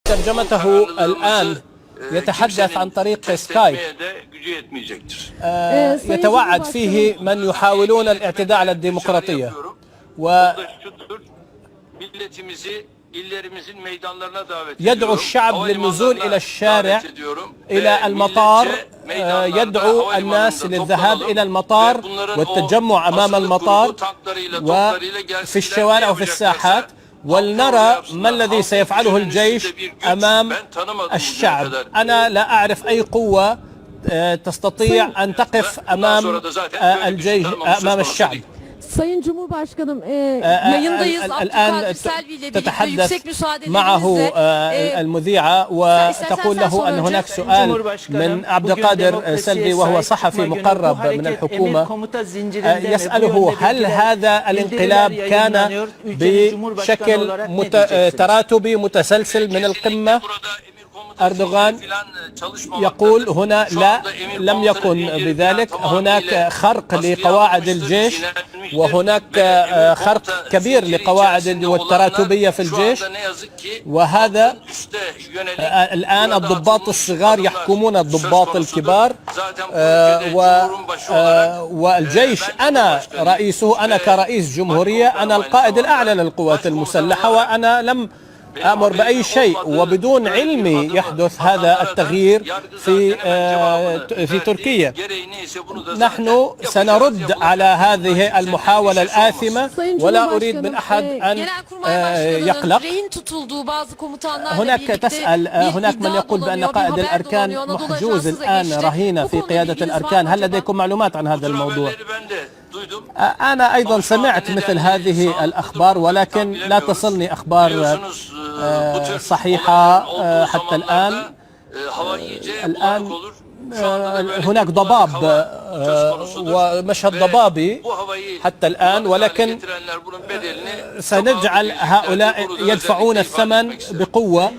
ترجمته الآن يتحدث عن طريق سكايب، يتوعد فيه من يحاولون الاعتداء على الديمقراطية ويدعو الشعب للنزول إلى الشارع، إلى المطار، يدعو الناس للذهاب إلى المطار والتجمع أمام المطار وفي الشوارع وفي الساحات، ولنرى ما الذي سيفعله الجيش أمام الشعب. أنا لا أعرف أي قوة تستطيع أن تقف أمام الجيش أمام الشعب. Sayın Cumhurbaşkanım, yayındayız. الآن تتحدث معه المذيعة وتقول له أن هناك سؤال من عبد القادر سلبي وهو صحفي مقرب من الحكومة، يسأله هل هذا الانقلاب كان بشكل تراتبي متسلسل من القمة؟ أردوغان يقول هنا لا، لم يكن بذلك، هناك خرق لقواعد الجيش وهناك خرق كبير لقواعد والتراتبية في الجيش، وهذا الآن الضباط الصغار يحكمون الضباط الكبار، والجيش أنا رئيسه، أنا كرئيس جمهورية أنا القائد الأعلى للقوات المسلحة، وأنا لم أمر بأي شيء، وبدون علمي يحدث هذا التغيير في تركيا. نحن سنرد على هذه المحاولة الآثمة، ولا أريد من أحد أن يقلق. هناك تسأل، هناك من يقول بأن قائد الأركان محجوز الآن رهينة في قيادة الأركان، هل لديكم معلومات عن هذا الموضوع؟ أنا أيضا سمعت مثل هذه الأخبار، ولكن لا تصلني أخبار صحيحة حتى الآن. الآن هناك ضباب ومشهد ضبابي حتى الآن، ولكن سنجعل هؤلاء يدفعون الثمن بقوة